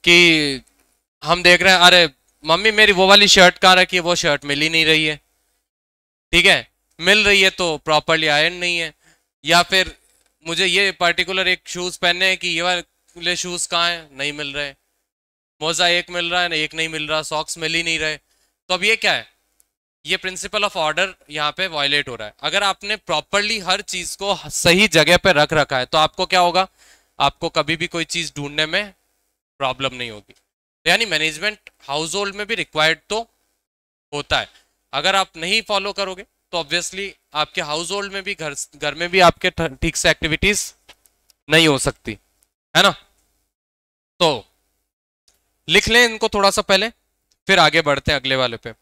कि हम देख रहे हैं, अरे मम्मी मेरी वो वाली शर्ट कहाँ रखी है, वो शर्ट मिल ही नहीं रही है, ठीक है, मिल रही है तो प्रॉपरली आयरन नहीं है। या फिर मुझे ये पर्टिकुलर एक शूज पहनने हैं कि ये वाले शूज कहाँ हैं, नहीं मिल रहे, मोजा एक मिल रहा है, एक नहीं मिल रहा, सॉक्स मिल ही नहीं रहे। तो अब ये क्या है, ये प्रिंसिपल ऑफ ऑर्डर यहाँ पे वायलेट हो रहा है। अगर आपने प्रॉपरली हर चीज को सही जगह पे रख रखा है तो आपको क्या होगा, आपको कभी भी कोई चीज ढूंढने में प्रॉब्लम नहीं होगी। यानी मैनेजमेंट हाउस होल्ड में भी रिक्वायर्ड तो होता है। अगर आप नहीं फॉलो करोगे तो ऑब्वियसली आपके हाउस होल्ड में भी, घर घर में भी आपके ठीक से एक्टिविटीज नहीं हो सकती, है ना। तो लिख लें इनको थोड़ा सा पहले, फिर आगे बढ़ते हैं अगले वाले पे।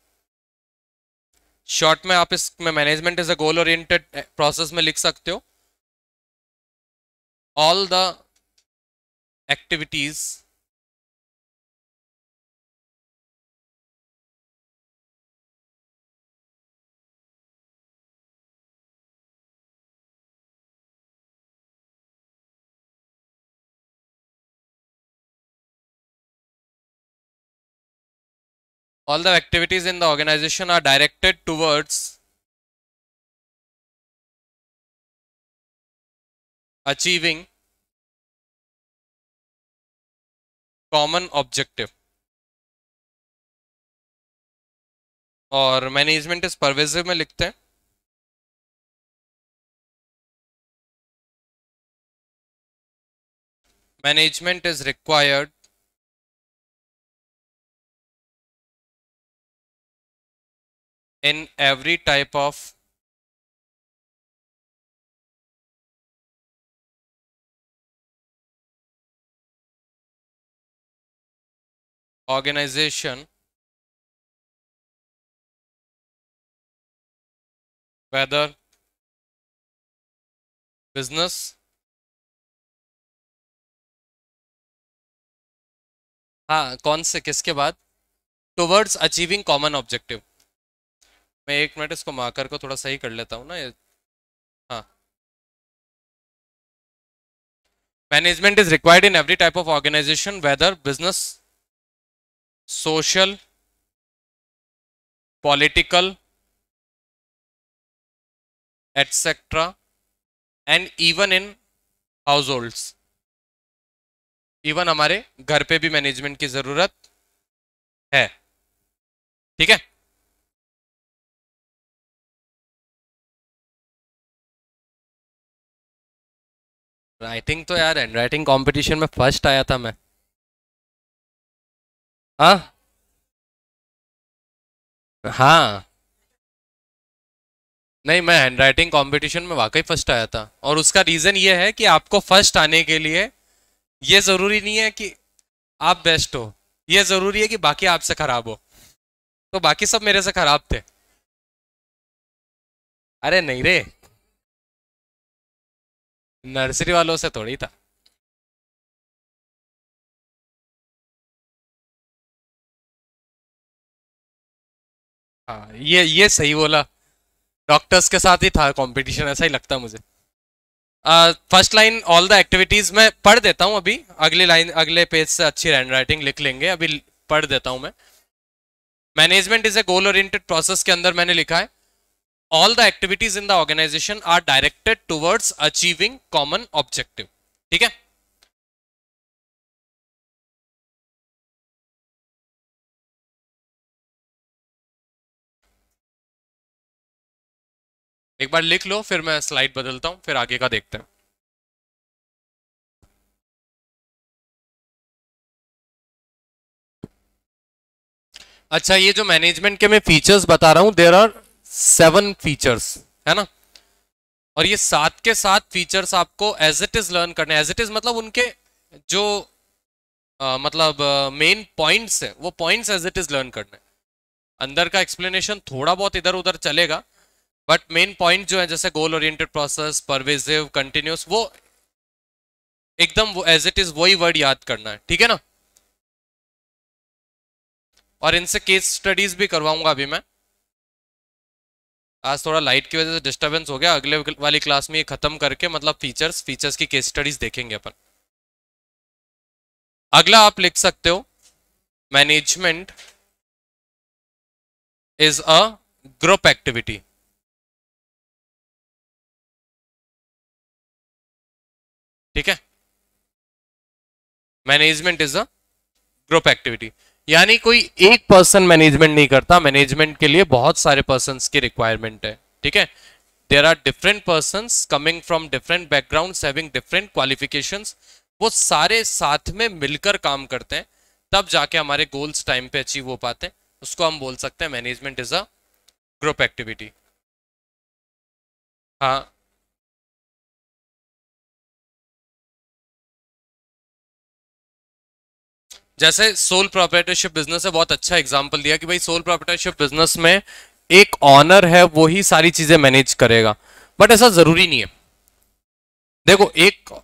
शॉर्ट में आप इसमें management is a goal oriented process में लिख सकते हो, all the activities all the activities in the organization are directed towards achieving common objective। और मैनेजमेंट इज परवेसिव में लिखते हैं, management is required in every type of organization, whether business, हाँ कौन से किसके बाद, टुवर्ड्स अचीविंग कॉमन ऑब्जेक्टिव। मैं एक मिनट इसको मार्कर को थोड़ा सही कर लेता हूँ ना ये। हाँ, management is required in every type of organisation whether business, social, political etcetera, and even in households. Even हमारे घर पे भी मैनेजमेंट की जरूरत है, ठीक है। राइटिंग तो यार हैंड राइटिंग कॉम्पिटिशन में फर्स्ट आया था मैं। हाँ हाँ, नहीं मैं हैंड राइटिंग कॉम्पिटिशन में वाकई फर्स्ट आया था, और उसका रीजन ये है कि आपको फर्स्ट आने के लिए ये जरूरी नहीं है कि आप बेस्ट हो, ये जरूरी है कि बाकी आपसे खराब हो। तो बाकी सब मेरे से खराब थे। अरे नहीं रे, नर्सरी वालों से थोड़ी था। हाँ ये सही बोला, डॉक्टर्स के साथ ही था कंपटीशन, ऐसा ही लगता मुझे। First line all the activities मैं पढ़ देता हूँ अभी, अगली लाइन अगले पेज से अच्छी हैंड राइटिंग लिख लेंगे, अभी पढ़ देता हूँ मैं। Management is a goal oriented process के अंदर मैंने लिखा है, all the activities in the organisation are directed towards achieving common objective, ठीक है। एक बार लिख लो, फिर मैं स्लाइड बदलता हूं, फिर आगे का देखते हैं। अच्छा, ये जो मैनेजमेंट के मैं फीचर्स बता रहा हूं, देयर आर 7 फीचर्स, है ना। और ये 7 के 7 फीचर्स आपको एज इट इज लर्न करने, एज इट इज मतलब उनके जो मतलब मेन पॉइंट्स है, वो points as it is learn करने। अंदर का एक्सप्लेनेशन थोड़ा बहुत इधर उधर चलेगा, बट मेन पॉइंट जो है, जैसे गोल ओरिएंटेड प्रोसेस, परवेसिव, कंटिन्यूस, वो एकदम वो एज इट इज वही वर्ड याद करना है, ठीक है ना। और इनसे केस स्टडीज भी करवाऊंगा अभी मैं। आज थोड़ा लाइट की वजह से डिस्टरबेंस हो गया, अगले वाली क्लास में ये खत्म करके मतलब फीचर्स की केस स्टडीज देखेंगे अपन। अगला आप लिख सकते हो management is a group activity. ठीक है, management is a group activity, यानी कोई एक पर्सन मैनेजमेंट नहीं करता, मैनेजमेंट के लिए बहुत सारे पर्सन्स की रिक्वायरमेंट है। ठीक है, there are different persons coming from different backgrounds having different qualifications, वो सारे साथ में मिलकर काम करते हैं, तब जाके हमारे गोल्स टाइम पे अचीव हो पाते हैं। उसको हम बोल सकते हैं management is a group activity. हाँ, जैसे सोल प्रोप्राइटरशिप बिजनेस है, बहुत अच्छा एग्जांपल दिया कि भाई सोल प्रोप्राइटरशिप बिजनेस में एक ऑनर है, वो ही सारी चीजें मैनेज करेगा, बट ऐसा जरूरी नहीं है। देखो,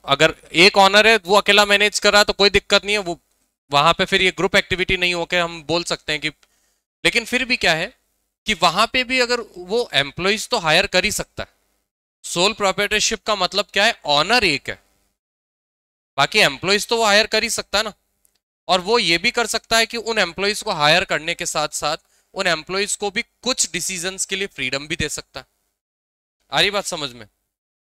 अगर एक ऑनर है वो अकेला मैनेज कर रहा है तो कोई दिक्कत नहीं है, वो वहां पे फिर ये ग्रुप एक्टिविटी नहीं होके हम बोल सकते हैं कि, लेकिन फिर भी क्या है कि वहां पे भी अगर वो एम्प्लॉइज तो हायर कर ही सकता है। सोल प्रोप्राइटरशिप का मतलब क्या है, ऑनर एक है, बाकी एम्प्लॉइज तो वो हायर कर ही सकता है ना। और वो ये भी कर सकता है कि उन एम्प्लॉइज को हायर करने के साथ साथ उन एम्प्लॉइज को भी कुछ डिसीजंस के लिए फ्रीडम भी दे सकता है। आ रही बात समझ में?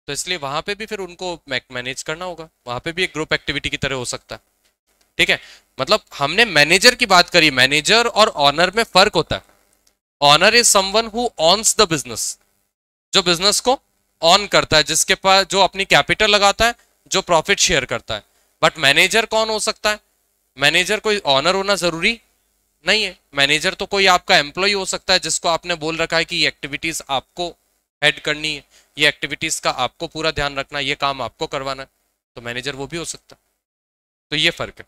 तो इसलिए वहां पे भी फिर उनको मैनेज करना होगा, वहां पे भी एक ग्रुप एक्टिविटी की तरह हो सकता है। ठीक है, मतलब हमने मैनेजर की बात करी, मैनेजर और ऑनर में फर्क होता है। Owner is someone who owns the business, जो बिजनेस को ऑन करता है, जिसके पास जो अपनी कैपिटल लगाता है, जो प्रॉफिट शेयर करता है। बट मैनेजर कौन हो सकता है? मैनेजर कोई ऑनर होना जरूरी नहीं है, मैनेजर तो कोई आपका एम्प्लॉय हो सकता है जिसको आपने बोल रखा है कि ये एक्टिविटीज आपको हेड करनी है, ये एक्टिविटीज का आपको पूरा ध्यान रखना है, ये काम आपको करवाना है, तो मैनेजर वो भी हो सकता है। तो ये फर्क है।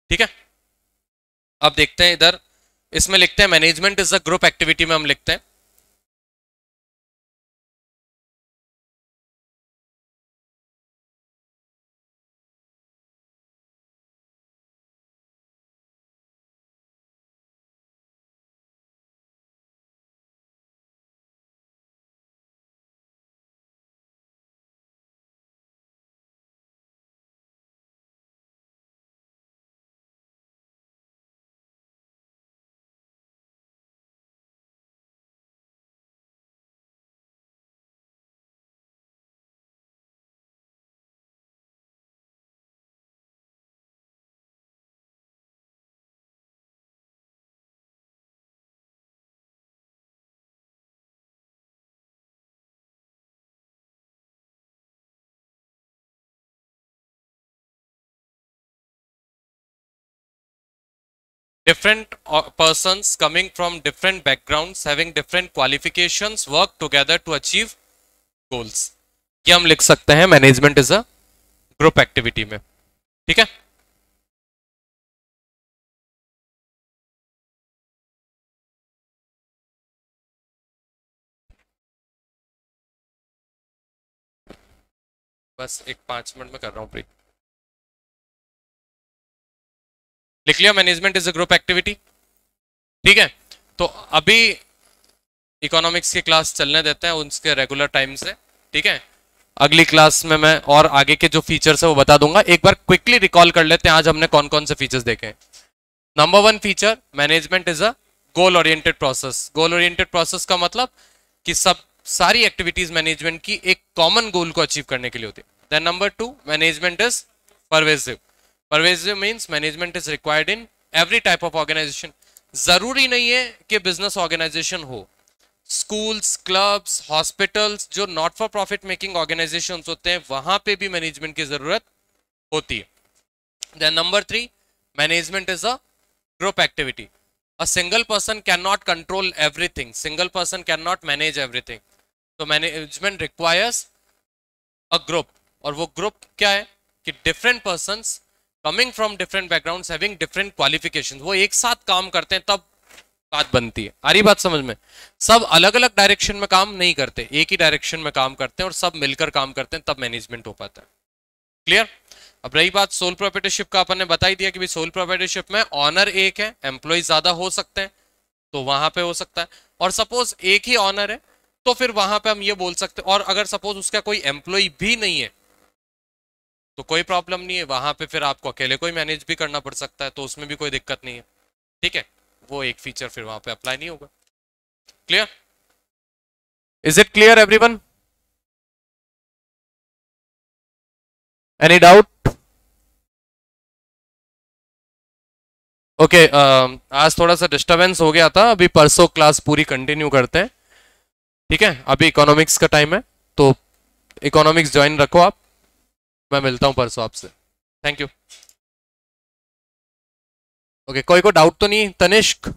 ठीक है, अब देखते हैं इधर, इसमें लिखते हैं management is a group activity में हम लिखते हैं different persons coming from different backgrounds having different qualifications work together to achieve goals। ये हम लिख सकते हैं management is a group activity में। ठीक है, बस एक 5 मिनट में कर रहा हूँ ब्रेक। लिख लिया management is a group activity. ठीक है, तो अभी इकोनॉमिक्स की क्लास चलने देते हैं उसके रेगुलर टाइम से। ठीक है, अगली क्लास में मैं और आगे के जो फीचर्स है वो बता दूंगा। एक बार क्विकली रिकॉल कर लेते हैं आज हमने कौन कौन से फीचर्स देखे हैं। Number 1 feature, management is a goal oriented process. Goal oriented process का मतलब कि सब सारी एक्टिविटीज मैनेजमेंट की एक कॉमन गोल को अचीव करने के लिए होती है। Then number 2, management is pervasive. Pervasive means management is required in every type of organization. जरूरी नहीं है कि बिजनेस ऑर्गेनाइजेशन हो, स्कूल्स, क्लब्स, हॉस्पिटल्स, जो not for profit making organizations होते हैं वहां पे भी मैनेजमेंट की जरूरत होती है। Then number 3, management is a group activity. A single person cannot control everything. Single person cannot manage everything. तो मैनेजमेंट रिक्वायर्स अ ग्रुप, और वो ग्रुप क्या है कि different persons coming from different backgrounds having different qualifications, वो एक साथ काम करते हैं तब बात बनती है। आ रही बात समझ में? सब अलग अलग डायरेक्शन में काम नहीं करते, एक ही डायरेक्शन में काम करते हैं और सब मिलकर काम करते हैं, तब मैनेजमेंट हो पाता है। क्लियर? अब रही बात सोल प्रोप्राइटरशिप का, अपन ने बता ही दिया कि भाई सोल प्रोप्राइटरशिप में ऑनर एक है, एम्प्लॉय ज्यादा हो सकते हैं, तो वहां पे हो सकता है। और सपोज एक ही ऑनर है तो फिर वहां पे हम ये बोल सकते हैं, और अगर सपोज उसका कोई एम्प्लॉय भी नहीं है तो कोई प्रॉब्लम नहीं है, वहां पे फिर आपको अकेले को ही मैनेज भी करना पड़ सकता है, तो उसमें भी कोई दिक्कत नहीं है। ठीक है, वो एक फीचर फिर वहां पे अप्लाई नहीं होगा। Clear? Is it clear everyone? Any doubt? Okay, आज थोड़ा सा डिस्टरबेंस हो गया था, अभी परसों क्लास पूरी कंटिन्यू करते हैं। ठीक है, अभी इकोनॉमिक्स का टाइम है, तो इकोनॉमिक्स ज्वाइन रखो आप। मैं मिलता हूं परसों आपसे। Thank you. ओके, कोई को डाउट तो नहीं? तनिष्क?